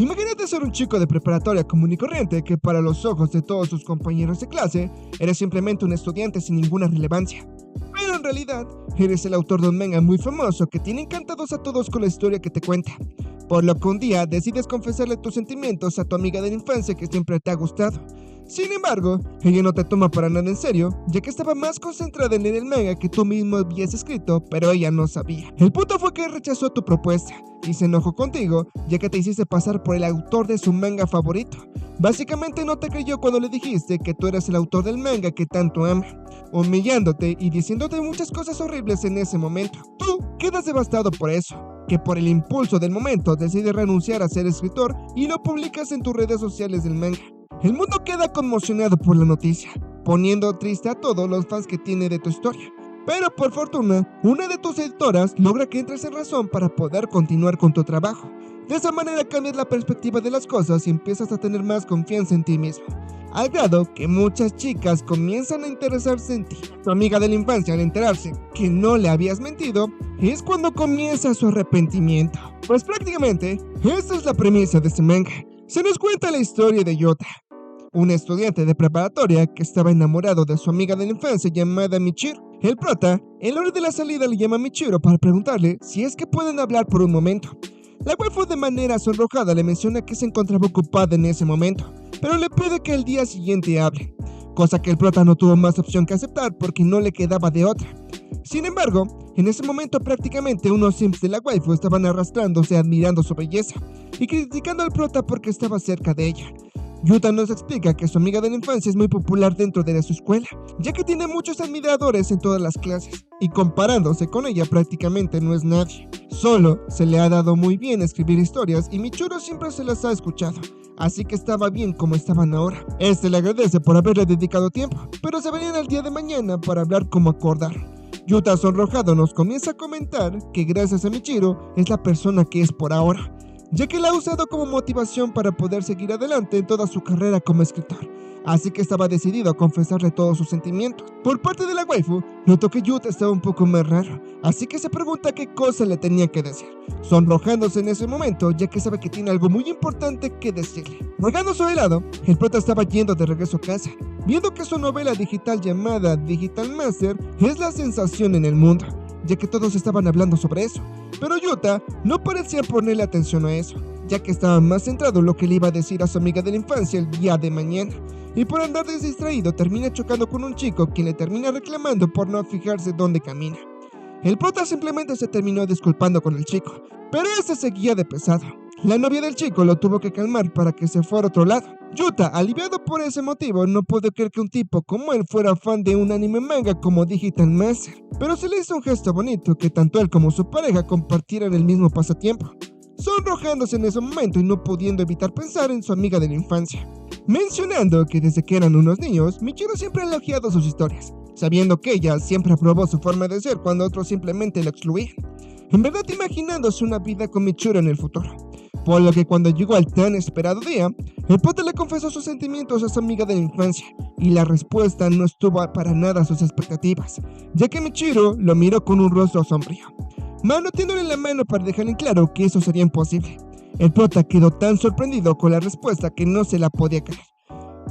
Imagínate ser un chico de preparatoria común y corriente que para los ojos de todos sus compañeros de clase eres simplemente un estudiante sin ninguna relevancia. Pero en realidad, eres el autor de un manga muy famoso que tiene encantados a todos con la historia que te cuenta. Por lo que un día decides confesarle tus sentimientos a tu amiga de la infancia que siempre te ha gustado. Sin embargo, ella no te toma para nada en serio, ya que estaba más concentrada en leer el manga que tú mismo habías escrito, pero ella no sabía. El punto fue que rechazó tu propuesta y se enojó contigo, ya que te hiciste pasar por el autor de su manga favorito. Básicamente no te creyó cuando le dijiste que tú eras el autor del manga que tanto ama, humillándote y diciéndote muchas cosas horribles en ese momento. Tú quedas devastado por eso, que por el impulso del momento decides renunciar a ser escritor y lo publicas en tus redes sociales del manga. El mundo queda conmocionado por la noticia, poniendo triste a todos los fans que tiene de tu historia. Pero por fortuna, una de tus editoras logra que entres en razón para poder continuar con tu trabajo. De esa manera cambias la perspectiva de las cosas y empiezas a tener más confianza en ti mismo, al grado que muchas chicas comienzan a interesarse en ti. Tu amiga de la infancia, al enterarse que no le habías mentido, es cuando comienza su arrepentimiento. Pues prácticamente, esta es la premisa de este manga. Se nos cuenta la historia de Yota, un estudiante de preparatoria que estaba enamorado de su amiga de la infancia llamada Michiru. El prota, en la hora de la salida, le llama a Michiru para preguntarle si es que pueden hablar por un momento. La waifu de manera sonrojada le menciona que se encontraba ocupada en ese momento, pero le pide que el día siguiente hable, cosa que el prota no tuvo más opción que aceptar porque no le quedaba de otra. Sin embargo, en ese momento prácticamente unos simps de la waifu estaban arrastrándose admirando su belleza y criticando al prota porque estaba cerca de ella. Yuta nos explica que su amiga de la infancia es muy popular dentro de su escuela, ya que tiene muchos admiradores en todas las clases, y comparándose con ella prácticamente no es nadie. Solo se le ha dado muy bien escribir historias y Michiru siempre se las ha escuchado, así que estaba bien como estaban ahora. Este le agradece por haberle dedicado tiempo, pero se verían el día de mañana para hablar como acordaron. Yuta sonrojado nos comienza a comentar que gracias a Michiru es la persona que es por ahora, ya que la ha usado como motivación para poder seguir adelante en toda su carrera como escritor, así que estaba decidido a confesarle todos sus sentimientos. Por parte de la waifu, notó que Yuta estaba un poco más raro, así que se pregunta qué cosa le tenía que decir, sonrojándose en ese momento ya que sabe que tiene algo muy importante que decirle. Negando su helado, el prota estaba yendo de regreso a casa, viendo que su novela digital llamada Digital Master es la sensación en el mundo, ya que todos estaban hablando sobre eso. Pero Yuta no parecía ponerle atención a eso, ya que estaba más centrado en lo que le iba a decir a su amiga de la infancia el día de mañana. Y por andar distraído termina chocando con un chico quien le termina reclamando por no fijarse dónde camina. El prota simplemente se terminó disculpando con el chico, pero ese seguía de pesado. La novia del chico lo tuvo que calmar para que se fuera a otro lado. Yuta, aliviado por ese motivo, no pudo creer que un tipo como él fuera fan de un anime manga como Digital Master, pero se le hizo un gesto bonito que tanto él como su pareja compartieran el mismo pasatiempo, sonrojándose en ese momento y no pudiendo evitar pensar en su amiga de la infancia, mencionando que desde que eran unos niños, Michiru siempre ha elogiado sus historias, sabiendo que ella siempre aprobó su forma de ser cuando otros simplemente lo excluían, en verdad imaginándose una vida con Michiru en el futuro. Por lo que cuando llegó al tan esperado día, el prota le confesó sus sentimientos a su amiga de la infancia, y la respuesta no estuvo para nada a sus expectativas, ya que Michiru lo miró con un rostro sombrío, manoteándole la mano para dejarle en claro que eso sería imposible. El prota quedó tan sorprendido con la respuesta que no se la podía creer.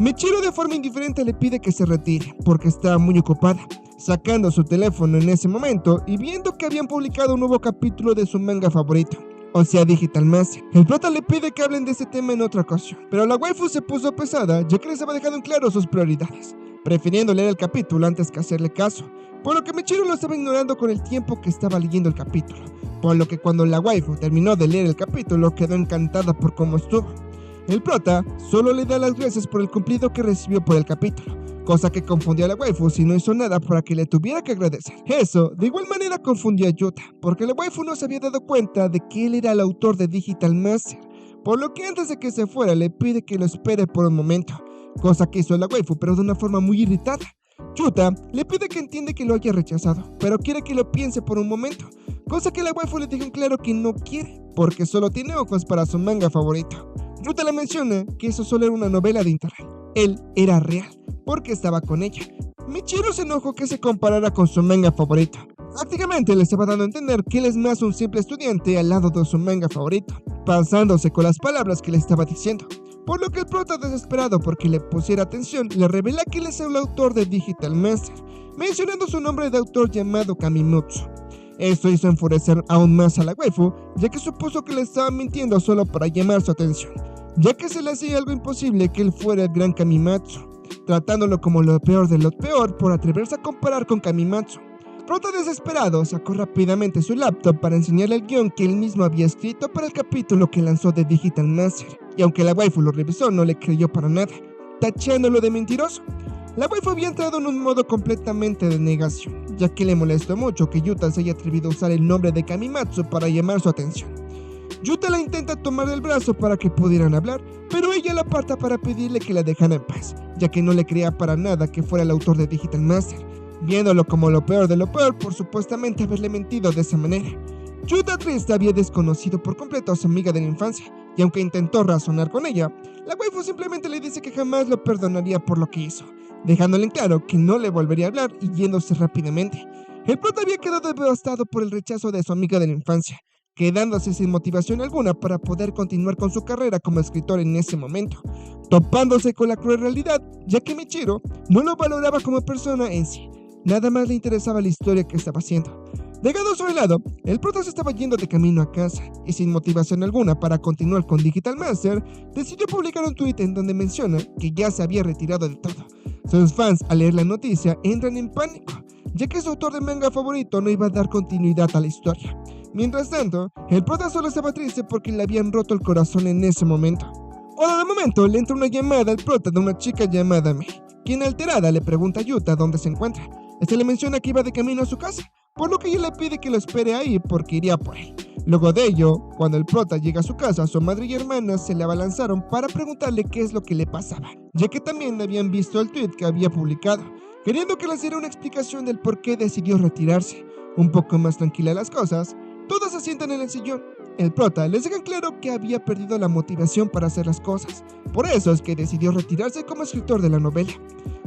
Michiru de forma indiferente le pide que se retire, porque estaba muy ocupada, sacando su teléfono en ese momento y viendo que habían publicado un nuevo capítulo de su manga favorito, o sea Digital Master. El prota le pide que hablen de ese tema en otra ocasión, pero la waifu se puso pesada ya que les había dejado en claro sus prioridades, prefiriendo leer el capítulo antes que hacerle caso, por lo que Michiru lo estaba ignorando con el tiempo que estaba leyendo el capítulo, por lo que cuando la waifu terminó de leer el capítulo quedó encantada por cómo estuvo. El prota solo le da las gracias por el cumplido que recibió por el capítulo, cosa que confundió a la waifu si no hizo nada para que le tuviera que agradecer. Eso de igual manera confundió a Yuta, porque la waifu no se había dado cuenta de que él era el autor de Digital Master, por lo que antes de que se fuera le pide que lo espere por un momento, cosa que hizo la waifu pero de una forma muy irritada. Yuta le pide que entiende que lo haya rechazado, pero quiere que lo piense por un momento, cosa que la waifu le dijo en claro que no quiere, porque solo tiene ojos para su manga favorito. Yuta le menciona que eso solo era una novela de internet, él era real, porque estaba con ella. Michiru se enojó que se comparara con su manga favorito, Prácticamente le estaba dando a entender que él es más un simple estudiante al lado de su manga favorito, pasándose con las palabras que le estaba diciendo. Por lo que el prota, desesperado porque le pusiera atención, le revela que él es el autor de Digital Master, mencionando su nombre de autor llamado Kamimitsu. Esto hizo enfurecer aún más a la waifu, ya que supuso que le estaba mintiendo solo para llamar su atención, ya que se le hacía algo imposible que él fuera el gran Kamimitsu, tratándolo como lo peor de lo peor por atreverse a comparar con Kamimitsu. Prota, desesperado, sacó rápidamente su laptop para enseñarle el guión que él mismo había escrito para el capítulo que lanzó de Digital Master, y aunque la waifu lo revisó, no le creyó para nada, tachándolo de mentiroso. La waifu había entrado en un modo completamente de negación, ya que le molestó mucho que Yuta se haya atrevido a usar el nombre de Kamimitsu para llamar su atención. Yuta la intenta tomar del brazo para que pudieran hablar, pero ella la aparta para pedirle que la dejara en paz, ya que no le creía para nada que fuera el autor de Digital Master, viéndolo como lo peor de lo peor por supuestamente haberle mentido de esa manera. Yuta, triste, había desconocido por completo a su amiga de la infancia, y aunque intentó razonar con ella, la waifu simplemente le dice que jamás lo perdonaría por lo que hizo, dejándole en claro que no le volvería a hablar y yéndose rápidamente. El prota había quedado devastado por el rechazo de su amiga de la infancia, quedándose sin motivación alguna para poder continuar con su carrera como escritor en ese momento, topándose con la cruel realidad, ya que Michiro no lo valoraba como persona en sí. Nada más le interesaba la historia que estaba haciendo. Dejado a su lado, el prota se estaba yendo de camino a casa, y sin motivación alguna para continuar con Digital Master, decidió publicar un tweet en donde menciona que ya se había retirado de todo. Sus fans, al leer la noticia, entran en pánico, ya que su autor de manga favorito no iba a dar continuidad a la historia. Mientras tanto, el prota solo estaba triste porque le habían roto el corazón en ese momento. Cuando de momento le entra una llamada al prota de una chica llamada Mei, quien alterada le pregunta a Yuta dónde se encuentra. Este le menciona que iba de camino a su casa, por lo que ella le pide que lo espere ahí porque iría por él. Luego de ello, cuando el prota llega a su casa, su madre y hermanas se le abalanzaron para preguntarle qué es lo que le pasaba, ya que también habían visto el tweet que había publicado, queriendo que les diera una explicación del por qué decidió retirarse. Un poco más tranquila las cosas, todos se sientan en el sillón. El prota les deja claro que había perdido la motivación para hacer las cosas, por eso es que decidió retirarse como escritor de la novela.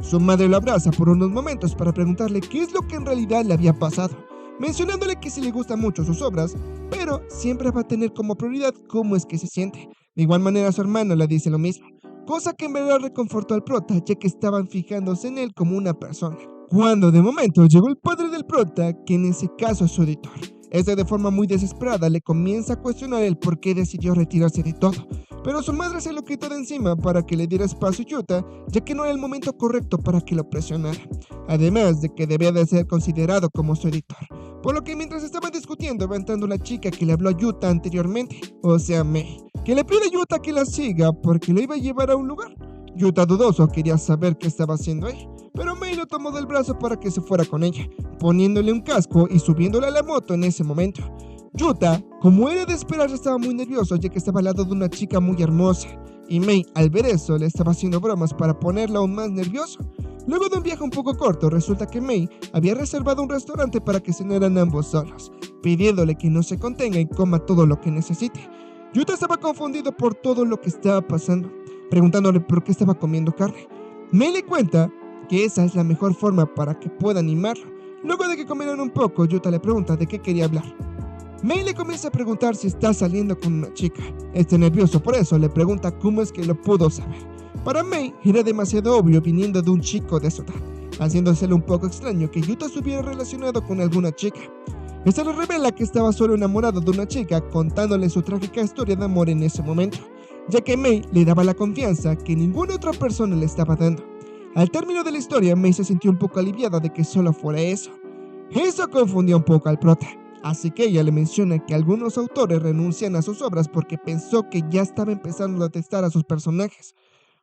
Su madre lo abraza por unos momentos para preguntarle qué es lo que en realidad le había pasado, mencionándole que sí le gustan mucho sus obras, pero siempre va a tener como prioridad cómo es que se siente. De igual manera su hermano le dice lo mismo, cosa que en verdad reconfortó al prota, ya que estaban fijándose en él como una persona. Cuando de momento llegó el padre del prota, que en ese caso es su editor. Este, de forma muy desesperada, le comienza a cuestionar el por qué decidió retirarse de todo, pero su madre se lo quitó de encima para que le diera espacio a Yuta, ya que no era el momento correcto para que lo presionara, además de que debía de ser considerado como su editor. Por lo que mientras estaban discutiendo, va entrando la chica que le habló a Yuta anteriormente, o sea Mei, que le pide a Yuta que la siga porque lo iba a llevar a un lugar. Yuta, dudoso, quería saber qué estaba haciendo ahí, pero Mei lo tomó del brazo para que se fuera con ella, poniéndole un casco y subiéndole a la moto en ese momento. Yuta, como era de esperar, estaba muy nervioso ya que estaba al lado de una chica muy hermosa, y Mei, al ver eso, le estaba haciendo bromas para ponerlo aún más nervioso. Luego de un viaje un poco corto, resulta que Mei había reservado un restaurante para que cenaran ambos solos, pidiéndole que no se contenga y coma todo lo que necesite. Yuta estaba confundido por todo lo que estaba pasando, preguntándole por qué estaba comiendo carne. Mei le cuenta que esa es la mejor forma para que pueda animarlo. Luego de que comieron un poco, Yuta le pregunta de qué quería hablar. Mei le comienza a preguntar si está saliendo con una chica. Nervioso por eso, le pregunta cómo es que lo pudo saber. Para Mei era demasiado obvio viniendo de un chico de su edad, haciéndosele un poco extraño que Yuta se hubiera relacionado con alguna chica. Esta le revela que estaba solo enamorado de una chica, contándole su trágica historia de amor en ese momento, ya que Mei le daba la confianza que ninguna otra persona le estaba dando. Al término de la historia, Mei se sintió un poco aliviada de que solo fuera eso. Eso confundió un poco al prota, así que ella le menciona que algunos autores renuncian a sus obras porque pensó que ya estaba empezando a detestar a sus personajes.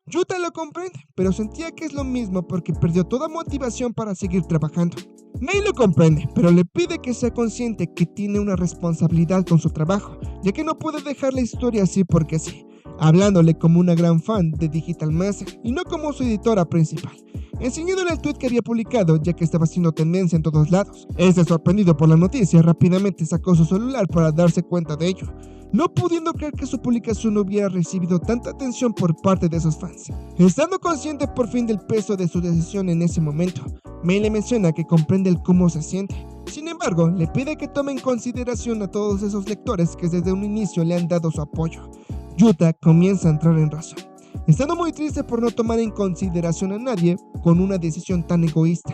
Yuta lo comprende, pero sentía que es lo mismo porque perdió toda motivación para seguir trabajando. Mei lo comprende, pero le pide que sea consciente que tiene una responsabilidad con su trabajo, ya que no puede dejar la historia así porque sí, hablándole como una gran fan de Digital Master y no como su editora principal, enseñándole el tweet que había publicado ya que estaba haciendo tendencia en todos lados. Sorprendido por la noticia, rápidamente sacó su celular para darse cuenta de ello, no pudiendo creer que su publicación hubiera recibido tanta atención por parte de sus fans. Estando consciente por fin del peso de su decisión en ese momento, Mei le menciona que comprende el cómo se siente, Sin embargo, le pide que tome en consideración a todos esos lectores que desde un inicio le han dado su apoyo. Yuta comienza a entrar en razón, estando muy triste por no tomar en consideración a nadie con una decisión tan egoísta,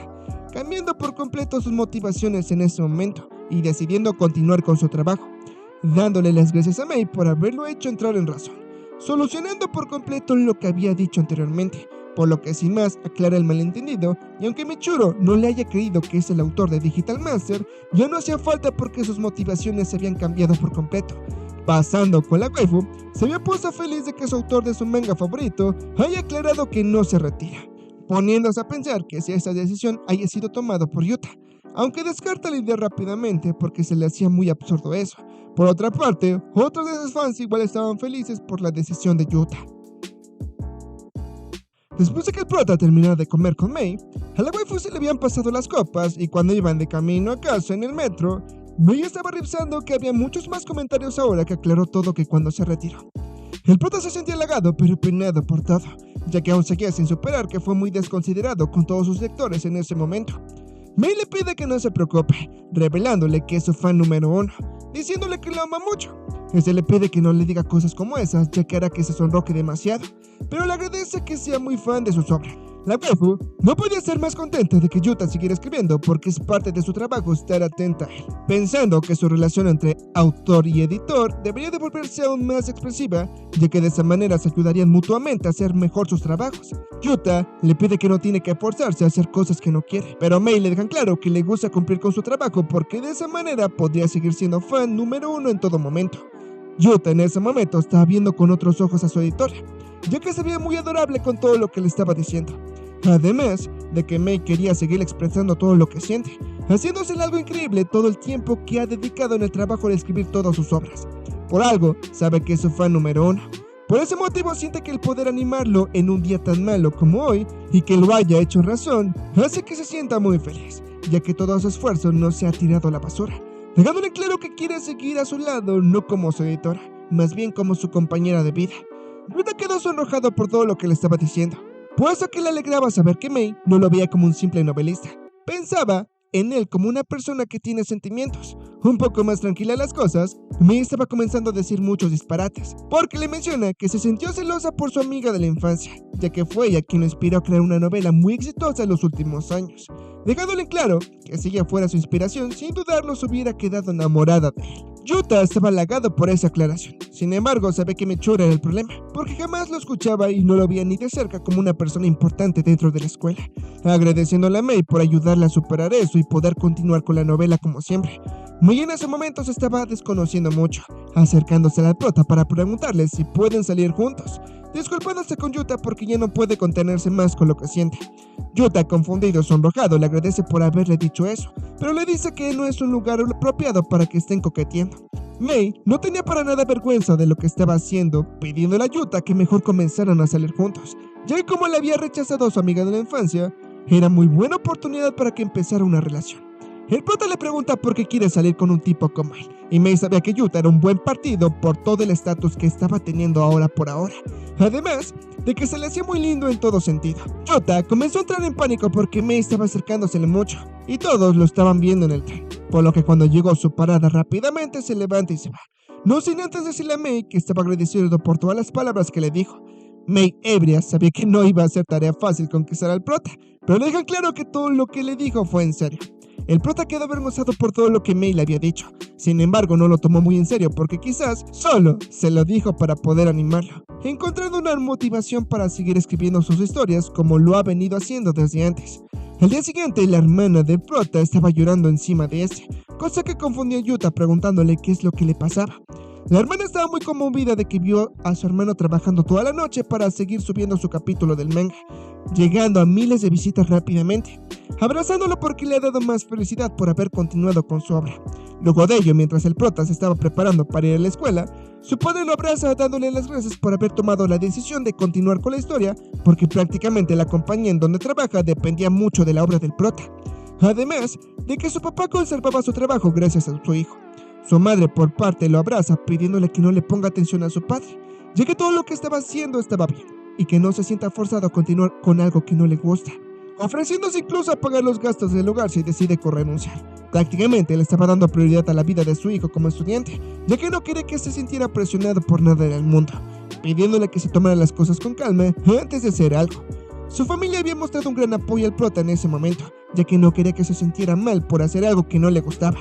cambiando por completo sus motivaciones en ese momento y decidiendo continuar con su trabajo, dándole las gracias a Mei por haberlo hecho entrar en razón, solucionando por completo lo que había dicho anteriormente, por lo que sin más aclara el malentendido, y aunque Michiro no le haya creído que es el autor de Digital Master, ya no hacía falta porque sus motivaciones se habían cambiado por completo. Pasando con la waifu, se había puesto feliz de que su autor de su manga favorito haya aclarado que no se retira, poniéndose a pensar que si esa decisión haya sido tomada por Yuta, aunque descarta la idea rápidamente porque se le hacía muy absurdo eso. Por otra parte, otros de sus fans igual estaban felices por la decisión de Yuta. Después de que el prota terminara de comer con Mei, a la waifu se le habían pasado las copas y cuando iban de camino a casa en el metro, Mei estaba revisando que había muchos más comentarios ahora que aclaró todo que cuando se retiró. El prota se sentía halagado pero penado por todo, ya que aún seguía sin superar que fue muy desconsiderado con todos sus lectores en ese momento. Mei le pide que no se preocupe, revelándole que es su fan número 1, diciéndole que lo ama mucho. Este le pide que no le diga cosas como esas, ya que hará que se sonroje demasiado, pero le agradece que sea muy fan de su obra. La waifu no podía estar más contenta de que Yuta siguiera escribiendo porque es parte de su trabajo estar atenta a él, pensando que su relación entre autor y editor debería de volverse aún más expresiva, ya que de esa manera se ayudarían mutuamente a hacer mejor sus trabajos. Yuta le pide que no tiene que forzarse a hacer cosas que no quiere, pero Mei le dejan claro que le gusta cumplir con su trabajo porque de esa manera podría seguir siendo fan número 1 en todo momento. Yuta en ese momento estaba viendo con otros ojos a su editora, ya que se veía muy adorable con todo lo que le estaba diciendo. Además de que Mei quería seguir expresando todo lo que siente, haciéndosele algo increíble todo el tiempo que ha dedicado en el trabajo de escribir todas sus obras. Por algo, sabe que es su fan número 1. Por ese motivo siente que el poder animarlo en un día tan malo como hoy y que lo haya hecho razón, hace que se sienta muy feliz, ya que todo su esfuerzo no se ha tirado a la basura, dejándole claro que quiere seguir a su lado no como su editora, más bien como su compañera de vida. Yuta quedó sonrojado por todo lo que le estaba diciendo, puesto que le alegraba saber que Mei no lo veía como un simple novelista. Pensaba en él como una persona que tiene sentimientos. Un poco más tranquila las cosas, Mei estaba comenzando a decir muchos disparates, porque le menciona que se sintió celosa por su amiga de la infancia, ya que fue ella quien lo inspiró a crear una novela muy exitosa en los últimos años, dejándole claro que si ella fuera su inspiración, sin dudarlo se hubiera quedado enamorada de él. Yuta estaba halagado por esa aclaración. Sin embargo, sabe que Michiro era el problema, porque jamás lo escuchaba y no lo veía ni de cerca como una persona importante dentro de la escuela, agradeciéndole a Mei por ayudarle a superar eso y poder continuar con la novela como siempre. Muy en ese momento se estaba desconociendo mucho, acercándose al prota para preguntarle si pueden salir juntos, disculpándose con Yuta porque ya no puede contenerse más con lo que siente. Yuta, confundido y sonrojado, le agradece por haberle dicho eso, pero le dice que no es un lugar apropiado para que estén coqueteando. Mei no tenía para nada vergüenza de lo que estaba haciendo, pidiéndole a Yuta que mejor comenzaran a salir juntos, ya que como le había rechazado a su amiga de la infancia, era muy buena oportunidad para que empezara una relación. El prota le pregunta por qué quiere salir con un tipo como él, y Mei sabía que Yuta era un buen partido por todo el estatus que estaba teniendo ahora por ahora, además de que se le hacía muy lindo en todo sentido. Yuta comenzó a entrar en pánico porque Mei estaba acercándosele mucho, y todos lo estaban viendo en el tren, por lo que cuando llegó su parada rápidamente se levanta y se va, no sin antes decirle a Mei que estaba agradecido por todas las palabras que le dijo. Mei, ebria, sabía que no iba a ser tarea fácil conquistar al prota, pero le dejan claro que todo lo que le dijo fue en serio. El prota quedó avergonzado por todo lo que Mei le había dicho, sin embargo no lo tomó muy en serio porque quizás solo se lo dijo para poder animarlo, encontrando una motivación para seguir escribiendo sus historias como lo ha venido haciendo desde antes. Al día siguiente, la hermana del prota estaba llorando encima de este, cosa que confundió a Yuta preguntándole qué es lo que le pasaba. La hermana estaba muy conmovida de que vio a su hermano trabajando toda la noche para seguir subiendo su capítulo del manga, llegando a miles de visitas rápidamente, abrazándolo porque le ha dado más felicidad por haber continuado con su obra. Luego de ello, mientras el prota se estaba preparando para ir a la escuela, su padre lo abraza dándole las gracias por haber tomado la decisión de continuar con la historia, porque prácticamente la compañía en donde trabaja dependía mucho de la obra del prota, además de que su papá conservaba su trabajo gracias a su hijo. Su madre por parte lo abraza pidiéndole que no le ponga atención a su padre, ya que todo lo que estaba haciendo estaba bien, y que no se sienta forzado a continuar con algo que no le gusta. ofreciéndose incluso a pagar los gastos del hogar si decide renunciar. Prácticamente le estaba dando prioridad a la vida de su hijo como estudiante, ya que no quería que se sintiera presionado por nada en el mundo, pidiéndole que se tomara las cosas con calma antes de hacer algo. Su familia había mostrado un gran apoyo al prota en ese momento, ya que no quería que se sintiera mal por hacer algo que no le gustaba.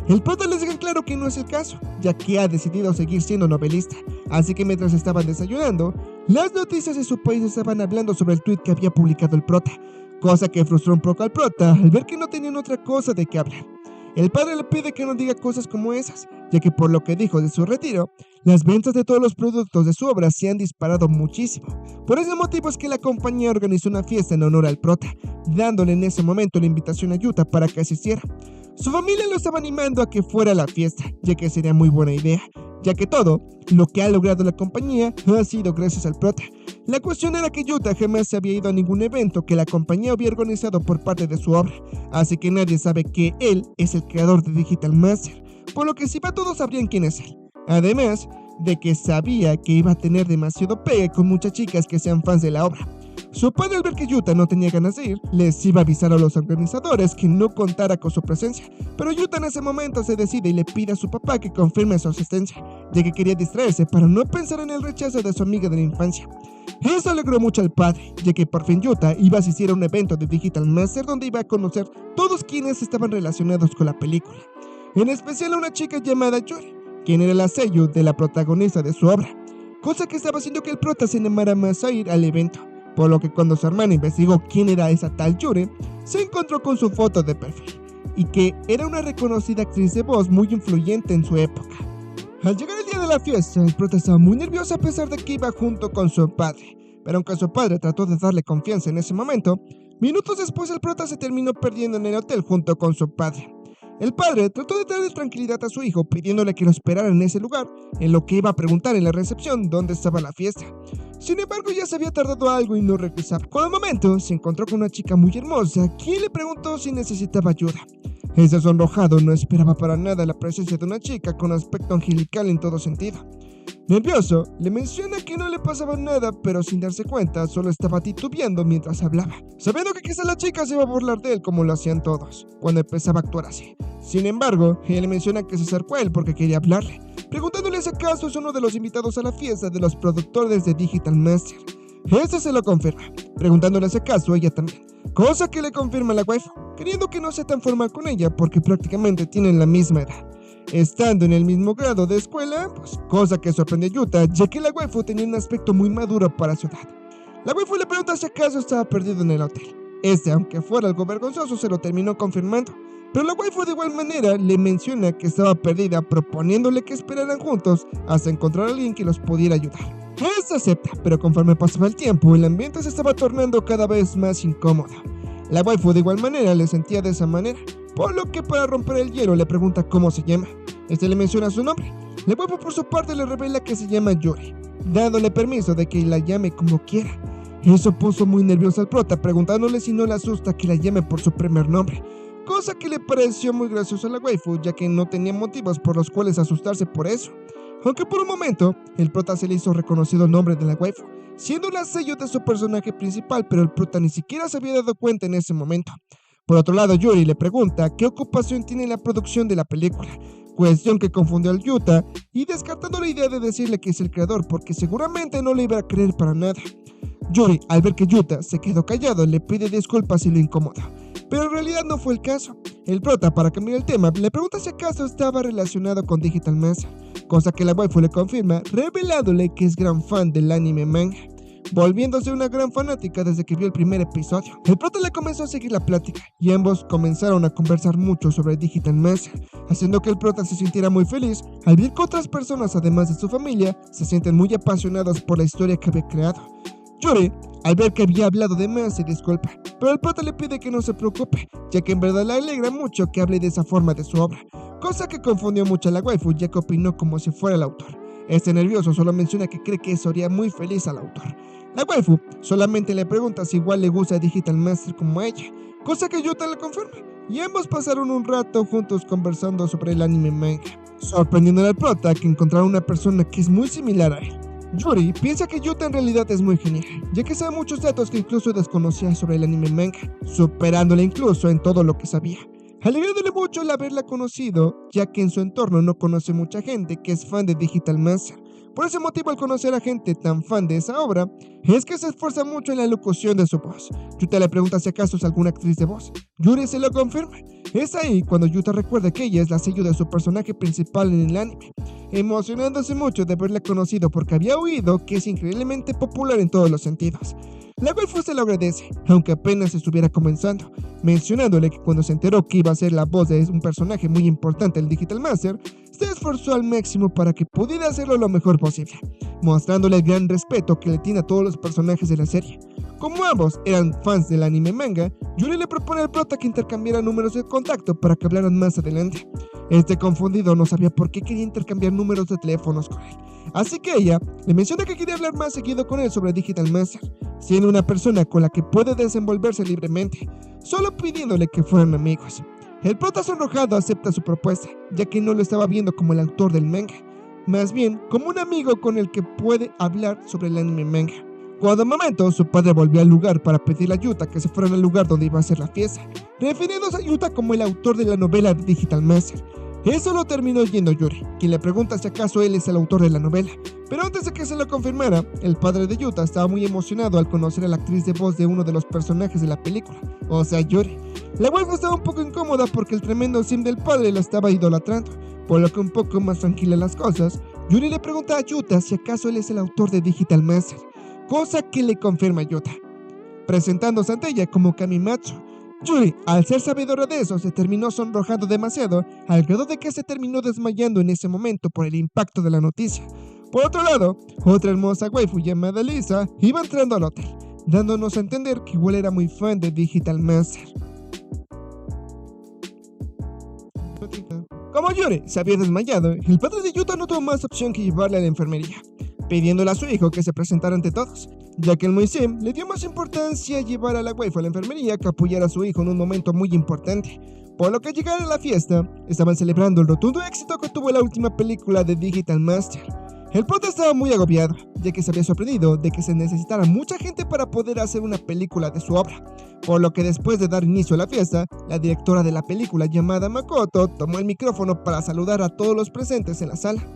El prota les deja claro que no es el caso, ya que ha decidido seguir siendo novelista, así que mientras estaban desayunando, las noticias de su país estaban hablando sobre el tweet que había publicado el prota, cosa que frustró un poco al prota al ver que no tenían otra cosa de qué hablar. El padre le pide que no diga cosas como esas, ya que por lo que dijo de su retiro, las ventas de todos los productos de su obra se han disparado muchísimo. Por ese motivo es que la compañía organizó una fiesta en honor al prota, dándole en ese momento la invitación a Yuta para que asistiera. Su familia lo estaba animando a que fuera a la fiesta, ya que sería muy buena idea, ya que todo lo que ha logrado la compañía ha sido gracias al prota. La cuestión era que Yuta jamás se había ido a ningún evento que la compañía había organizado por parte de su obra, así que nadie sabe que él es el creador de Digital Master, por lo que si va todos sabrían quién es él. Además de que sabía que iba a tener demasiado pegue con muchas chicas que sean fans de la obra. Su padre, al ver que Yuta no tenía ganas de ir, les iba a avisar a los organizadores que no contara con su presencia, pero Yuta en ese momento se decide y le pide a su papá que confirme su asistencia, ya que quería distraerse para no pensar en el rechazo de su amiga de la infancia. Eso alegró mucho al padre, ya que por fin Yuta iba a asistir a un evento de Digital Master donde iba a conocer todos quienes estaban relacionados con la película, en especial a una chica llamada Yuri, quien era la sello de la protagonista de su obra, cosa que estaba haciendo que el prota se animara más a ir al evento, por lo que cuando su hermana investigó quién era esa tal Yuri, se encontró con su foto de perfil, y que era una reconocida actriz de voz muy influyente en su época. Al llegar el día de la fiesta, el prota estaba muy nervioso a pesar de que iba junto con su padre, pero aunque su padre trató de darle confianza en ese momento, minutos después el prota se terminó perdiendo en el hotel junto con su padre. El padre trató de darle tranquilidad a su hijo pidiéndole que lo esperara en ese lugar, en lo que iba a preguntar en la recepción dónde estaba la fiesta. Sin embargo, ya se había tardado algo y no regresaba. Con el momento, se encontró con una chica muy hermosa, quien le preguntó si necesitaba ayuda. Ese sonrojado no esperaba para nada la presencia de una chica con aspecto angelical en todo sentido. Nervioso, le menciona que no le pasaba nada, pero sin darse cuenta, solo estaba titubeando mientras hablaba, sabiendo que quizá la chica se iba a burlar de él como lo hacían todos, cuando empezaba a actuar así. Sin embargo, ella le menciona que se acercó a él porque quería hablarle, preguntándole si acaso es uno de los invitados a la fiesta de los productores de Digital Master. Este se lo confirma, preguntándole si acaso ella también, cosa que le confirma la waifu, queriendo que no sea tan formal con ella porque prácticamente tienen la misma edad, estando en el mismo grado de escuela, pues cosa que sorprendió a Yuta, ya que la waifu tenía un aspecto muy maduro para su edad. La waifu le pregunta si acaso estaba perdido en el hotel. Aunque fuera algo vergonzoso, se lo terminó confirmando, pero la waifu de igual manera le menciona que estaba perdida, proponiéndole que esperaran juntos hasta encontrar a alguien que los pudiera ayudar. Esta acepta, pero conforme pasaba el tiempo, el ambiente se estaba tornando cada vez más incómodo. La waifu de igual manera le sentía de esa manera, por lo que para romper el hielo le pregunta cómo se llama. Le menciona su nombre. La waifu por su parte le revela que se llama Yuri, dándole permiso de que la llame como quiera. Eso puso muy nervioso al prota, preguntándole si no le asusta que la llame por su primer nombre, cosa que le pareció muy gracioso a la waifu, ya que no tenía motivos por los cuales asustarse por eso. Aunque por un momento, el prota se le hizo reconocido el nombre de la waifu, siendo la sello de su personaje principal, pero el prota ni siquiera se había dado cuenta en ese momento. Por otro lado, Yuri le pregunta qué ocupación tiene en la producción de la película, cuestión que confundió al Yuta y descartando la idea de decirle que es el creador porque seguramente no le iba a creer para nada. Yuri, al ver que Yuta se quedó callado, le pide disculpas y lo incomoda, pero en realidad no fue el caso. El prota, para cambiar el tema, le pregunta si acaso estaba relacionado con Digital Master, cosa que la waifu le confirma, revelándole que es gran fan del anime manga, volviéndose una gran fanática desde que vio el primer episodio. El prota le comenzó a seguir la plática y ambos comenzaron a conversar mucho sobre Digital Master, haciendo que el prota se sintiera muy feliz al ver que otras personas, además de su familia, se sienten muy apasionados por la historia que había creado. Yuri, al ver que había hablado de más, se disculpa, pero el prota le pide que no se preocupe, ya que en verdad le alegra mucho que hable de esa forma de su obra, cosa que confundió mucho a la waifu, ya que opinó como si fuera el autor. Nervioso solo menciona que cree que eso haría muy feliz al autor. La waifu solamente le pregunta si igual le gusta Digital Master como a ella, cosa que Yuta le confirma, y ambos pasaron un rato juntos conversando sobre el anime manga, sorprendiendo al prota que encontrara una persona que es muy similar a él. Yuri piensa que Yuta en realidad es muy genial, ya que sabe muchos datos que incluso desconocía sobre el anime manga, superándola incluso en todo lo que sabía. Alegrándole mucho el haberla conocido, ya que en su entorno no conoce mucha gente que es fan de Digital Master. Por ese motivo, al conocer a gente tan fan de esa obra, es que se esfuerza mucho en la locución de su voz. Yuta le pregunta si acaso es alguna actriz de voz. Yuri se lo confirma. Es ahí cuando Yuta recuerda que ella es la sello de su personaje principal en el anime, emocionándose mucho de haberla conocido porque había oído que es increíblemente popular en todos los sentidos. La waifu se lo agradece, aunque apenas estuviera comenzando, mencionándole que cuando se enteró que iba a ser la voz de un personaje muy importante del Digital Master, se esforzó al máximo para que pudiera hacerlo lo mejor posible, mostrándole el gran respeto que le tiene a todos los personajes de la serie. Como ambos eran fans del anime manga, Yuri le propone al prota que intercambiara números de contacto para que hablaran más adelante. Este confundido no sabía por qué quería intercambiar números de teléfonos con él, así que ella le menciona que quería hablar más seguido con él sobre Digital Master, siendo una persona con la que puede desenvolverse libremente, solo pidiéndole que fueran amigos. El prota sonrojado acepta su propuesta, ya que no lo estaba viendo como el autor del manga, más bien como un amigo con el que puede hablar sobre el anime manga. Cuando un momento su padre volvió al lugar para pedirle a Yuta que se fueran al lugar donde iba a ser la fiesta, refiriéndose a Yuta como el autor de la novela de Digital Master. Eso lo terminó oyendo Yuri, quien le pregunta si acaso él es el autor de la novela. Pero antes de que se lo confirmara, el padre de Yuta estaba muy emocionado al conocer a la actriz de voz de uno de los personajes de la película, o sea, Yuri. La waifu estaba un poco incómoda porque el tremendo sim del padre la estaba idolatrando, por lo que un poco más tranquila las cosas, Yuri le pregunta a Yuta si acaso él es el autor de Digital Master, cosa que le confirma Yuta, presentándose ante ella como Kamimatsu. Yuri, al ser sabedora de eso, se terminó sonrojando demasiado, al grado de que se terminó desmayando en ese momento por el impacto de la noticia. Por otro lado, otra hermosa waifu llamada Lisa iba entrando al hotel, dándonos a entender que igual era muy fan de Digital Master. Como Yuri se había desmayado, el padre de Yuta no tuvo más opción que llevarle a la enfermería, pidiéndole a su hijo que se presentara ante todos, ya que el muy sim le dio más importancia a llevar a la waifu a la enfermería que apoyar a su hijo en un momento muy importante. Por lo que al llegar a la fiesta, estaban celebrando el rotundo éxito que tuvo la última película de Digital Master. El prota estaba muy agobiado, ya que se había sorprendido de que se necesitara mucha gente para poder hacer una película de su obra, por lo que después de dar inicio a la fiesta, la directora de la película llamada Makoto tomó el micrófono para saludar a todos los presentes en la sala.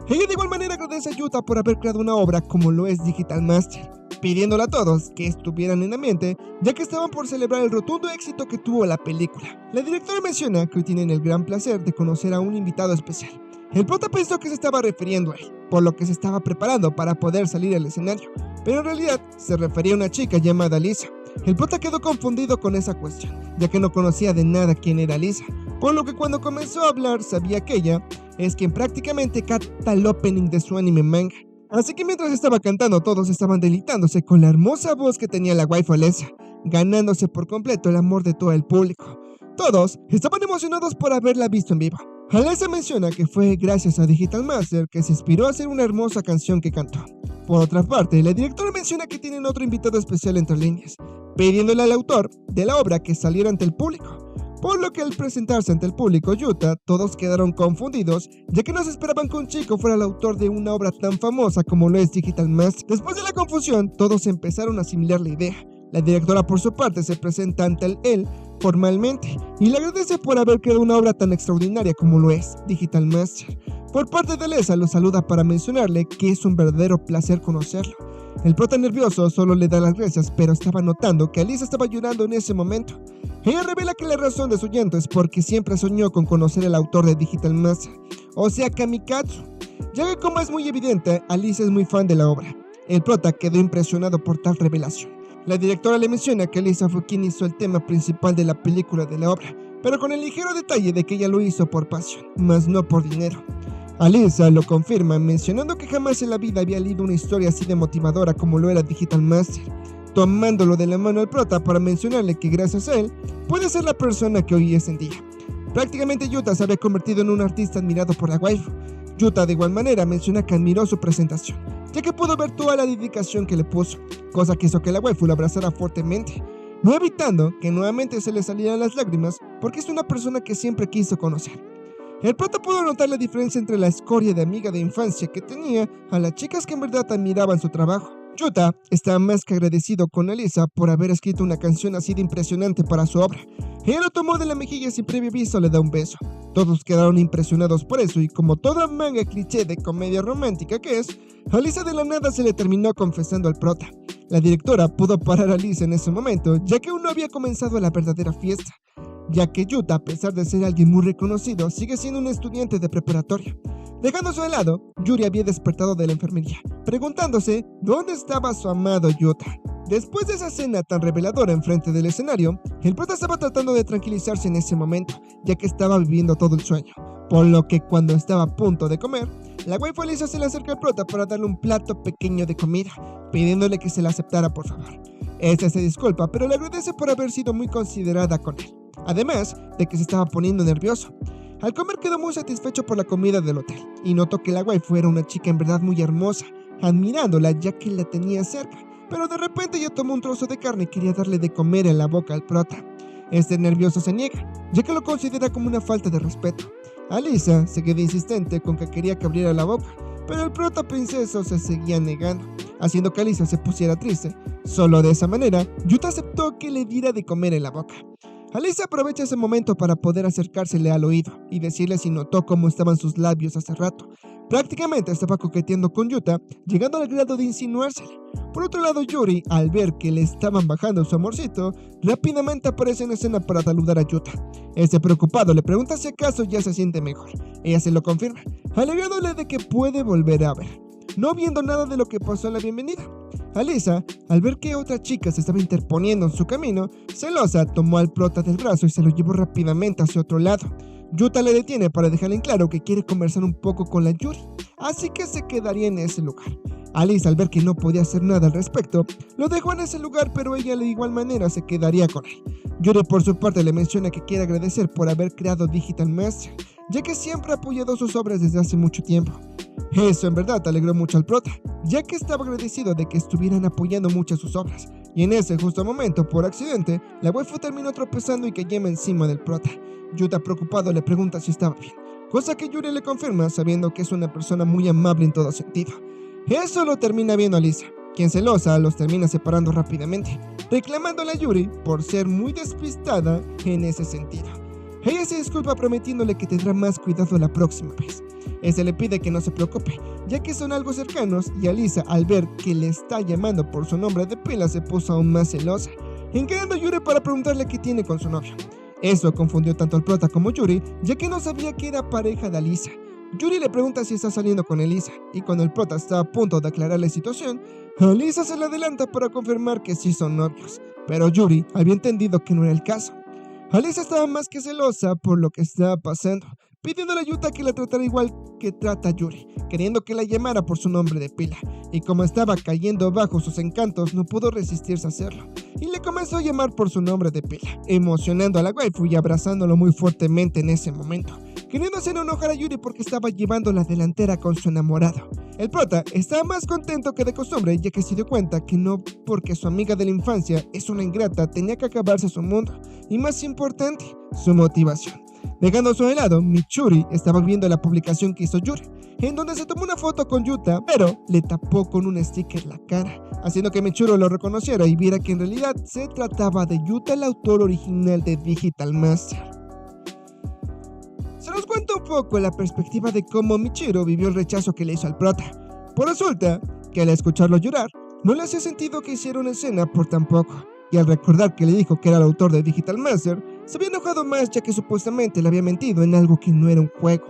Ella de igual manera agradece a Yuta por haber creado una obra como lo es Digital Master, pidiéndole a todos que estuvieran en ambiente, ya que estaban por celebrar el rotundo éxito que tuvo la película. La directora menciona que hoy tienen el gran placer de conocer a un invitado especial. El prota pensó que se estaba refiriendo a él, por lo que se estaba preparando para poder salir al escenario, pero en realidad se refería a una chica llamada Lisa. El prota quedó confundido con esa cuestión, ya que no conocía de nada quién era Lisa, por lo que cuando comenzó a hablar sabía que ella es quien prácticamente canta el opening de su anime manga. Así que mientras estaba cantando todos estaban deleitándose con la hermosa voz que tenía la waifu Lisa, ganándose por completo el amor de todo el público. Todos estaban emocionados por haberla visto en vivo. Alessa menciona que fue gracias a Digital Master que se inspiró a hacer una hermosa canción que cantó. Por otra parte, la directora menciona que tienen otro invitado especial entre líneas, pidiéndole al autor de la obra que saliera ante el público. Por lo que al presentarse ante el público Yuta, todos quedaron confundidos, ya que no se esperaban que un chico fuera el autor de una obra tan famosa como lo es Digital Master. Después de la confusión, todos empezaron a asimilar la idea. La directora por su parte se presenta ante él formalmente y le agradece por haber creado una obra tan extraordinaria como lo es Digital Master. Por parte de Lisa lo saluda para mencionarle que es un verdadero placer conocerlo. El prota nervioso solo le da las gracias, pero estaba notando que Lisa estaba llorando en ese momento. Ella revela que la razón de su llanto es porque siempre soñó con conocer al autor de Digital Master, o sea Kamikatsu, ya que como es muy evidente, Lisa es muy fan de la obra. El prota quedó impresionado por tal revelación. La directora le menciona que Lisa fue quien hizo el tema principal de la película de la obra, pero con el ligero detalle de que ella lo hizo por pasión, más no por dinero. Lisa lo confirma mencionando que jamás en la vida había leído una historia así de motivadora como lo era Digital Master, tomándolo de la mano al prota para mencionarle que gracias a él puede ser la persona que hoy es en día. Prácticamente Yuta se había convertido en un artista admirado por la waifu. Yuta de igual manera menciona que admiró su presentación, ya que pudo ver toda la dedicación que le puso, cosa que hizo que la waifu lo abrazara fuertemente, no evitando que nuevamente se le salieran las lágrimas porque es una persona que siempre quiso conocer. El prota pudo notar la diferencia entre la escoria de amiga de infancia que tenía a las chicas que en verdad admiraban su trabajo. Yuta estaba más que agradecido con Alisa por haber escrito una canción así de impresionante para su obra. Ella lo tomó de la mejilla y sin previo aviso le da un beso. Todos quedaron impresionados por eso y como toda manga cliché de comedia romántica que es, Alisa de la nada se le terminó confesando al prota. La directora pudo parar a Alisa en ese momento, ya que aún no había comenzado la verdadera fiesta, ya que Yuta, a pesar de ser alguien muy reconocido, sigue siendo un estudiante de preparatoria. Dejándose de lado, Yuri había despertado de la enfermería, preguntándose dónde estaba su amado Yuta. Después de esa escena tan reveladora enfrente del escenario, el prota estaba tratando de tranquilizarse en ese momento, ya que estaba viviendo todo el sueño. Por lo que cuando estaba a punto de comer, la waifu Alisa se le acerca al prota para darle un plato pequeño de comida, pidiéndole que se la aceptara por favor. Esta se disculpa, pero le agradece por haber sido muy considerada con él, además de que se estaba poniendo nervioso. Al comer quedó muy satisfecho por la comida del hotel, y notó que la waifu era una chica en verdad muy hermosa, admirándola ya que la tenía cerca, pero de repente ella tomó un trozo de carne y quería darle de comer en la boca al prota. Este nervioso se niega, ya que lo considera como una falta de respeto. Alisa se quedó insistente con que quería que abriera la boca, pero el prota princeso se seguía negando, haciendo que Alisa se pusiera triste. Solo de esa manera, Yuta aceptó que le diera de comer en la boca. Alisa aprovecha ese momento para poder acercársele al oído y decirle si notó cómo estaban sus labios hace rato. Prácticamente estaba coqueteando con Yuta, llegando al grado de insinuársele. Por otro lado, Yuri, al ver que le estaban bajando su amorcito, rápidamente aparece en escena para saludar a Yuta. Este preocupado le pregunta si acaso ya se siente mejor. Ella se lo confirma, alegándole de que puede volver a ver, no viendo nada de lo que pasó en la bienvenida. Alisa, al ver que otra chica se estaba interponiendo en su camino, celosa, tomó al prota del brazo y se lo llevó rápidamente hacia otro lado. Yuta le detiene para dejarle en claro que quiere conversar un poco con la Yuri, así que se quedaría en ese lugar. Alisa, al ver que no podía hacer nada al respecto, lo dejó en ese lugar, pero ella de igual manera se quedaría con él. Yuri por su parte le menciona que quiere agradecer por haber creado Digital Master, ya que siempre ha apoyado sus obras desde hace mucho tiempo. Eso en verdad alegró mucho al prota, ya que estaba agradecido de que estuvieran apoyando muchas sus obras. Y en ese justo momento, por accidente, la waifu terminó tropezando y cayendo encima del prota. Yuta, preocupado, le pregunta si estaba bien, cosa que Yuri le confirma, sabiendo que es una persona muy amable en todo sentido. Eso lo termina viendo Alisa, quien celosa los termina separando rápidamente, reclamándole a Yuri por ser muy despistada en ese sentido. Ella se disculpa prometiéndole que tendrá más cuidado la próxima vez. Este le pide que no se preocupe, ya que son algo cercanos, y Alisa, al ver que le está llamando por su nombre de pila, se puso aún más celosa, encarando a Yuri para preguntarle qué tiene con su novio. Eso confundió tanto al prota como Yuri, ya que no sabía que era pareja de Alisa. Yuri le pregunta si está saliendo con Alisa, y cuando el prota está a punto de aclarar la situación, Alisa se le adelanta para confirmar que sí son novios, pero Yuri había entendido que no era el caso. Alisa estaba más que celosa por lo que estaba pasando, pidiéndole a Yuta que la tratara igual que trata a Yuri, queriendo que la llamara por su nombre de pila, y como estaba cayendo bajo sus encantos no pudo resistirse a hacerlo, y le comenzó a llamar por su nombre de pila, emocionando a la waifu y abrazándolo muy fuertemente en ese momento, queriendo hacer enojar a Yuri porque estaba llevando la delantera con su enamorado. El prota estaba más contento que de costumbre, ya que se dio cuenta que no porque su amiga de la infancia es una ingrata tenía que acabarse su mundo, y más importante, su motivación. Dejando a su lado, Michuri estaba viendo la publicación que hizo Yuri, en donde se tomó una foto con Yuta, pero le tapó con un sticker la cara, haciendo que Michuru lo reconociera y viera que en realidad se trataba de Yuta, el autor original de Digital Master. Se nos cuenta un poco la perspectiva de cómo Michiru vivió el rechazo que le hizo al prota. Pues resulta que al escucharlo llorar, no le hacía sentido que hiciera una escena por tan poco, y al recordar que le dijo que era el autor de Digital Master, se había enojado más ya que supuestamente le había mentido en algo que no era un juego.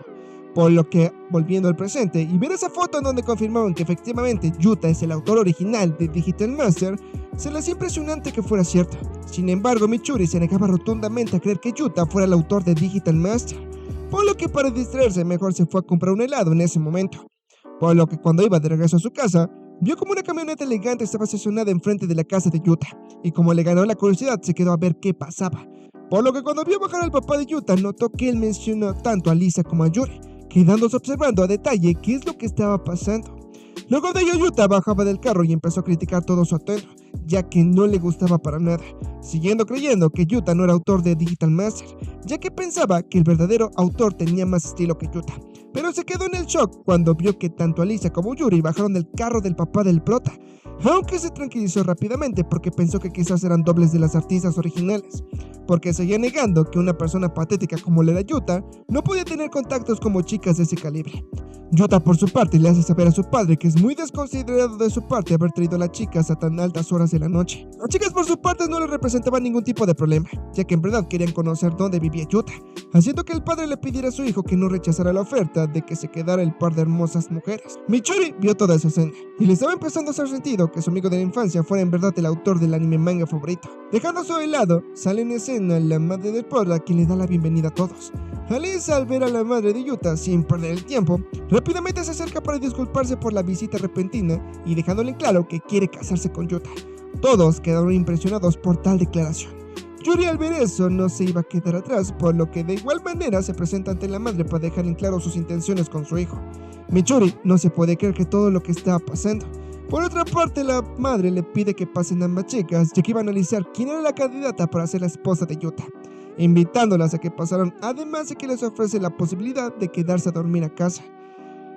Por lo que, volviendo al presente y ver esa foto en donde confirmaban que efectivamente Yuta es el autor original de Digital Master, se le hacía impresionante que fuera cierto. Sin embargo, Michuri se negaba rotundamente a creer que Yuta fuera el autor de Digital Master, por lo que para distraerse mejor se fue a comprar un helado en ese momento. Por lo que cuando iba de regreso a su casa, vio como una camioneta elegante estaba estacionada enfrente de la casa de Yuta, y como le ganó la curiosidad se quedó a ver qué pasaba. Por lo que cuando vio bajar al papá de Yuta, notó que él mencionó tanto a Lisa como a Yuri, quedándose observando a detalle qué es lo que estaba pasando. Luego de ello, Yuta bajaba del carro y empezó a criticar todo su atuendo, ya que no le gustaba para nada, siguiendo creyendo que Yuta no era autor de Digital Master, ya que pensaba que el verdadero autor tenía más estilo que Yuta. Pero se quedó en el shock cuando vio que tanto Alicia como Yuri bajaron del carro del papá del prota, aunque se tranquilizó rápidamente porque pensó que quizás eran dobles de las artistas originales, porque seguía negando que una persona patética como la de Yuta no podía tener contactos como chicas de ese calibre. Yuta por su parte le hace saber a su padre que es muy desconsiderado de su parte haber traído a las chicas a tan altas horas de la noche. Las chicas por su parte no le representaban ningún tipo de problema, ya que en verdad querían conocer dónde vivía Yuta, haciendo que el padre le pidiera a su hijo que no rechazara la oferta de que se quedara el par de hermosas mujeres. Michiru vio toda esa escena y le estaba empezando a hacer sentido que su amigo de la infancia fuera en verdad el autor del anime manga favorito. Dejando eso de lado, sale en escena la madre del prota, quien le da la bienvenida a todos. Alice, al ver a la madre de Yuta sin perder el tiempo, rápidamente se acerca para disculparse por la visita repentina y dejándole en claro que quiere casarse con Yuta. Todos quedaron impresionados por tal declaración. Yuri, al ver eso, no se iba a quedar atrás, por lo que de igual manera se presenta ante la madre para dejar en claro sus intenciones con su hijo. Michiru no se puede creer que todo lo que estaba pasando. Por otra parte, la madre le pide que pasen ambas chicas, ya que iba a analizar quién era la candidata para ser la esposa de Yuta, invitándolas a que pasaran, además de que les ofrece la posibilidad de quedarse a dormir a casa.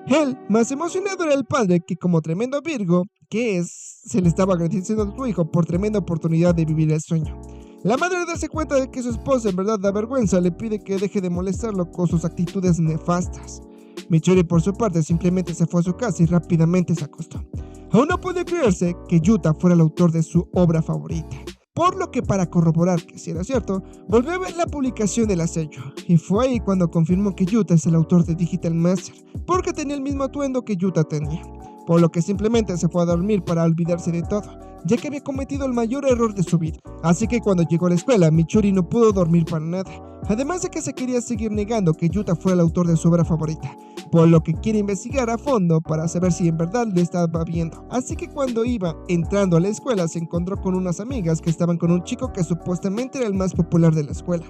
Él, más emocionado, era el padre que, como tremendo Virgo que es, se le estaba agradeciendo a su hijo por tremenda oportunidad de vivir el sueño. La madre, al darse cuenta de que su esposa en verdad da vergüenza, le pide que deje de molestarlo con sus actitudes nefastas. Michiru, por su parte, simplemente se fue a su casa y rápidamente se acostó. Aún no puede creerse que Yuta fuera el autor de su obra favorita. Por lo que, para corroborar que si era cierto, volvió a ver la publicación del sello, y fue ahí cuando confirmó que Yuta es el autor de Digital Master, porque tenía el mismo atuendo que Yuta tenía, por lo que simplemente se fue a dormir para olvidarse de todo, ya que había cometido el mayor error de su vida. Así que cuando llegó a la escuela, Michiru no pudo dormir para nada, además de que se quería seguir negando que Yuta fuera el autor de su obra favorita, por lo que quiere investigar a fondo para saber si en verdad lo estaba viendo. Así que cuando iba entrando a la escuela se encontró con unas amigas que estaban con un chico que supuestamente era el más popular de la escuela.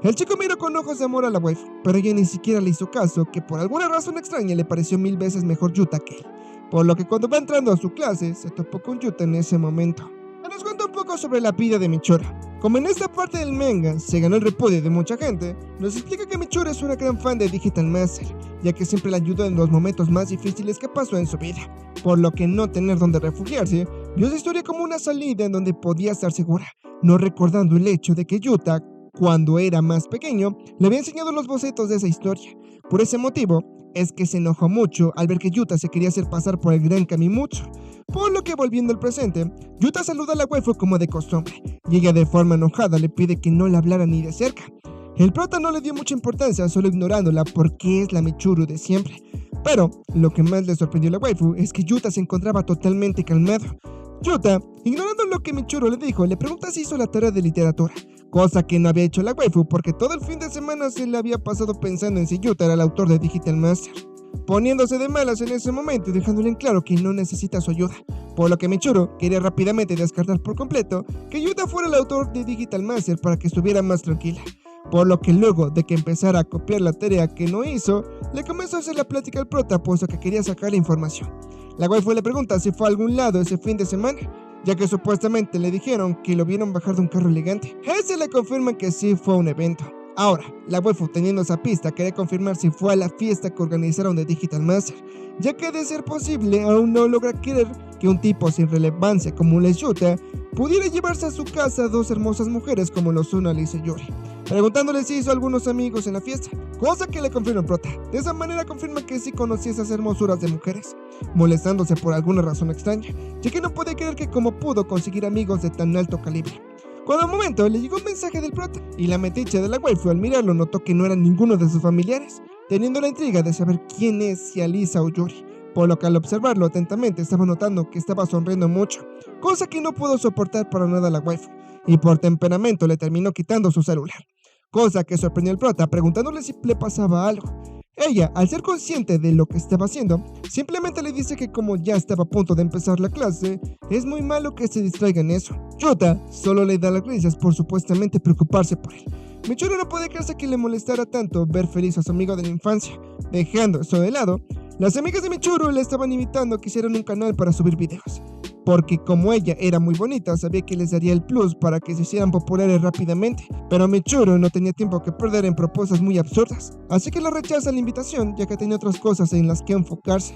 El chico miró con ojos de amor a la waifu, pero ella ni siquiera le hizo caso, que por alguna razón extraña le pareció 1000 veces mejor Yuta que él, por lo que cuando va entrando a su clase se topó con Yuta en ese momento. Nos cuenta un poco sobre la vida de Michiru. Como en esta parte del manga se ganó el repudio de mucha gente, nos explica que Michiru es una gran fan de Digital Master, ya que siempre le ayudó en los momentos más difíciles que pasó en su vida, por lo que no tener donde refugiarse, vio su historia como una salida en donde podía estar segura, no recordando el hecho de que Yuta, cuando era más pequeño, le había enseñado los bocetos de esa historia. Por ese motivo, es que se enojó mucho al ver que Yuta se quería hacer pasar por el gran Kamimucho. Por lo que, volviendo al presente, Yuta saluda a la waifu como de costumbre, y ella, de forma enojada, le pide que no le hablara ni de cerca. El prota no le dio mucha importancia, solo ignorándola porque es la Michiru de siempre. Pero lo que más le sorprendió a la waifu es que Yuta se encontraba totalmente calmado. Yuta, ignorando lo que Michiru le dijo, le pregunta si hizo la tarea de literatura, cosa que no había hecho la waifu porque todo el fin de semana se le había pasado pensando en si Yuta era el autor de Digital Master, poniéndose de malas en ese momento y dejándole en claro que no necesita su ayuda, por lo que Michiru quería rápidamente descartar por completo que Yuta fuera el autor de Digital Master para que estuviera más tranquila. Por lo que luego de que empezara a copiar la tarea que no hizo, le comenzó a hacer la plática al prota, puesto que quería sacar la información. La waifu le pregunta si fue a algún lado ese fin de semana, ya que supuestamente le dijeron que lo vieron bajar de un carro elegante. Ese le confirma que sí fue a un evento. Ahora, la waifu, teniendo esa pista, quería confirmar si fue a la fiesta que organizaron de Digital Master, ya que de ser posible aún no logra creer que un tipo sin relevancia como un Yuta pudiera llevarse a su casa dos hermosas mujeres como lo son Alice y Yuri, preguntándole si hizo algunos amigos en la fiesta, cosa que le confirma el prota. De esa manera confirma que sí conocía esas hermosuras de mujeres, molestándose por alguna razón extraña, ya que no puede creer que cómo pudo conseguir amigos de tan alto calibre. Cuando al momento le llegó un mensaje del prota, y la metiche de la waifu al mirarlo notó que no era ninguno de sus familiares, teniendo la intriga de saber quién es, si Alisa o Yuri, por lo que al observarlo atentamente estaba notando que estaba sonriendo mucho, cosa que no pudo soportar para nada la waifu, y por temperamento le terminó quitando su celular, cosa que sorprendió al prota preguntándole si le pasaba algo. Ella, al ser consciente de lo que estaba haciendo, simplemente le dice que como ya estaba a punto de empezar la clase, es muy malo que se distraiga en eso. Yuta solo le da las gracias por supuestamente preocuparse por él. Michiru no puede creerse que le molestara tanto ver feliz a su amigo de la infancia. Dejando eso de lado, Las amigas de Michiru le estaban invitando a que hicieran un canal para subir videos, porque como ella era muy bonita, sabía que les daría el plus para que se hicieran populares rápidamente, pero Michiru no tenía tiempo que perder en propuestas muy absurdas, así que le rechaza la invitación ya que tenía otras cosas en las que enfocarse.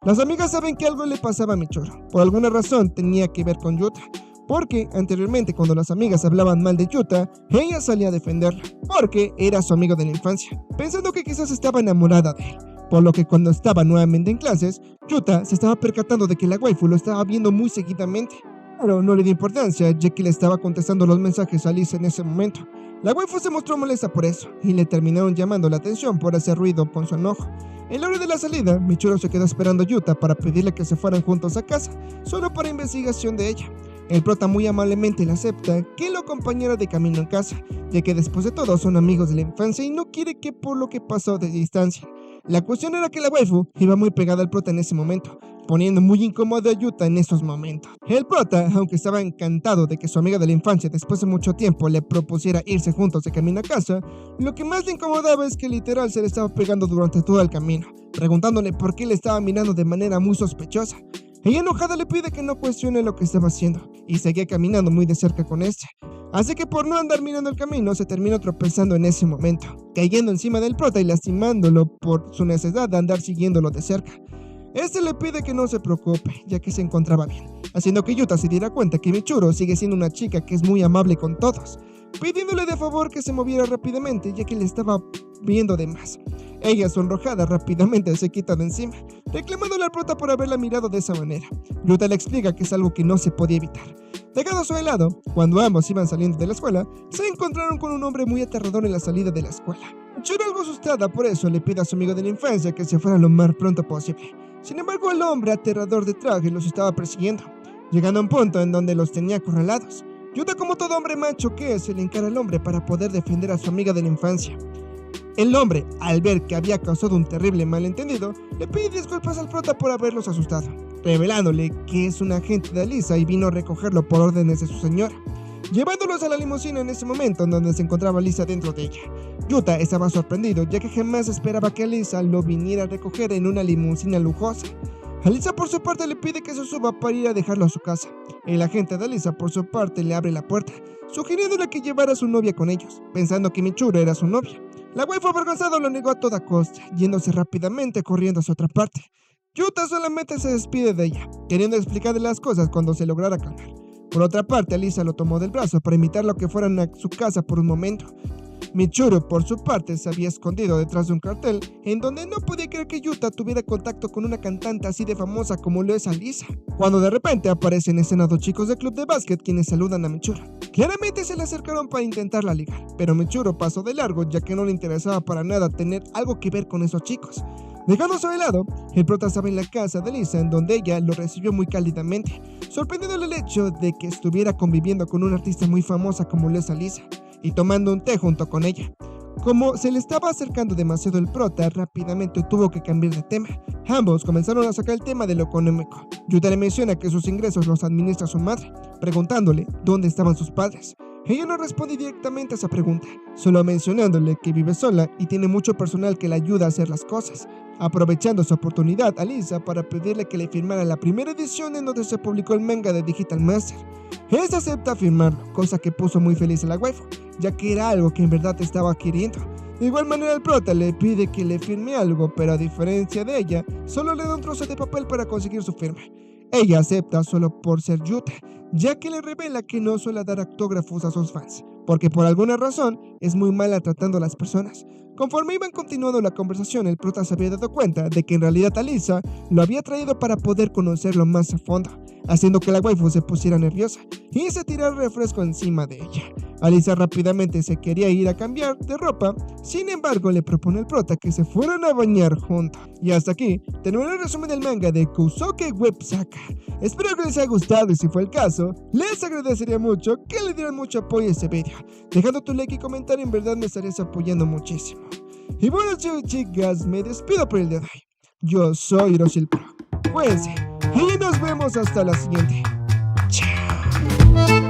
Las amigas saben que algo le pasaba a Michiru, por alguna razón tenía que ver con Yuta, porque anteriormente cuando las amigas hablaban mal de Yuta, ella salía a defenderla, porque era su amigo de la infancia, pensando que quizás estaba enamorada de él. Por lo que cuando estaba nuevamente en clases, Yuta se estaba percatando de que la waifu lo estaba viendo muy seguidamente. Pero no le dio importancia, ya que le estaba contestando los mensajes a Lisa en ese momento. La waifu se mostró molesta por eso, y le terminaron llamando la atención por hacer ruido con su enojo. En la hora de la salida, Michiru se quedó esperando a Yuta para pedirle que se fueran juntos a casa, solo para investigación de ella. El prota muy amablemente le acepta que lo acompañara de camino a casa, ya que después de todo son amigos de la infancia y no quiere que por lo que pasó de distancia. La cuestión era que la waifu iba muy pegada al prota en ese momento, poniendo muy incómodo a Yuta en esos momentos. El prota, aunque estaba encantado de que su amiga de la infancia después de mucho tiempo le propusiera irse juntos de camino a casa, lo que más le incomodaba es que literal se le estaba pegando durante todo el camino, preguntándole por qué le estaba mirando de manera muy sospechosa. Ella enojada le pide que no cuestione lo que estaba haciendo y seguía caminando muy de cerca con este. Así que por no andar mirando el camino se terminó tropezando en ese momento, cayendo encima del prota y lastimándolo por su necesidad de andar siguiéndolo de cerca. Este le pide que no se preocupe, ya que se encontraba bien, haciendo que Yuta se diera cuenta que Michiru sigue siendo una chica que es muy amable con todos, pidiéndole de favor que se moviera rápidamente ya que le estaba viendo de más. Ella, sonrojada, rápidamente se quita de encima, reclamándole al prota por haberla mirado de esa manera. Yuta le explica que es algo que no se podía evitar. Dejado a su lado, cuando ambos iban saliendo de la escuela, se encontraron con un hombre muy aterrador en la salida de la escuela. Michiru, algo asustada por eso, le pide a su amigo de la infancia que se fuera lo más pronto posible. Sin embargo, el hombre aterrador de traje los estaba persiguiendo, llegando a un punto en donde los tenía acorralados. Yuta, como todo hombre macho que es, se le encara al hombre para poder defender a su amiga de la infancia. El hombre, al ver que había causado un terrible malentendido, le pide disculpas al prota por haberlos asustado, revelándole que es un agente de Alisa y vino a recogerlo por órdenes de su señora, llevándolos a la limusina en ese momento en donde se encontraba Alisa dentro de ella. Yuta estaba sorprendido, ya que jamás esperaba que Alisa lo viniera a recoger en una limusina lujosa. Alisa por su parte le pide que se suba para ir a dejarlo a su casa. El agente de Alisa por su parte le abre la puerta, sugiriéndole que llevara a su novia con ellos, pensando que Michiru era su novia. La waifu avergonzada lo negó a toda costa, yéndose rápidamente corriendo a su otra parte. Yuta solamente se despide de ella, queriendo explicarle las cosas cuando se lograra calmar. Por otra parte, Alisa lo tomó del brazo para invitarlo a que fueran a su casa por un momento. Michiru, por su parte, se había escondido detrás de un cartel en donde no podía creer que Yuta tuviera contacto con una cantante así de famosa como lo es Alisa, cuando de repente aparecen en escena dos chicos del club de básquet quienes saludan a Michiru. Claramente se le acercaron para intentarla ligar, pero Michiru pasó de largo ya que no le interesaba para nada tener algo que ver con esos chicos. Dejándose de lado, el prota estaba en la casa de Lisa, en donde ella lo recibió muy cálidamente, sorprendiéndole el hecho de que estuviera conviviendo con una artista muy famosa como lo es Alisa, y tomando un té junto con ella. Como se le estaba acercando demasiado el prota, rápidamente tuvo que cambiar de tema. Ambos comenzaron a sacar el tema de lo económico. Yuta le menciona que sus ingresos los administra su madre, preguntándole dónde estaban sus padres. Ella no responde directamente a esa pregunta, solo mencionándole que vive sola y tiene mucho personal que le ayuda a hacer las cosas, aprovechando su oportunidad a Lisa para pedirle que le firmara la primera edición en donde se publicó el manga de Digital Master. Esta acepta firmarlo, cosa que puso muy feliz a la waifu, ya que era algo que en verdad estaba queriendo. De igual manera el prota le pide que le firme algo, pero a diferencia de ella, solo le da un trozo de papel para conseguir su firma. Ella acepta solo por ser Yuta, ya que le revela que no suele dar autógrafos a sus fans, porque por alguna razón es muy mala tratando a las personas. Conforme iban continuando la conversación, el prota se había dado cuenta de que en realidad Alisa lo había traído para poder conocerlo más a fondo, haciendo que la waifu se pusiera nerviosa y se tirara el refresco encima de ella. Alisa rápidamente se quería ir a cambiar de ropa, sin embargo le propone al prota que se fueran a bañar juntos. Y hasta aquí terminó el resumen del manga de Kousuke Web Saga. Espero que les haya gustado y si fue el caso, les agradecería mucho que le dieran mucho apoyo a este video. Dejando tu like y comentario, en verdad me estarías apoyando muchísimo. Y bueno chicos y chicas, me despido por el día de hoy. Yo soy Hiroshi Pro. Cuídense y nos vemos hasta la siguiente. Chao.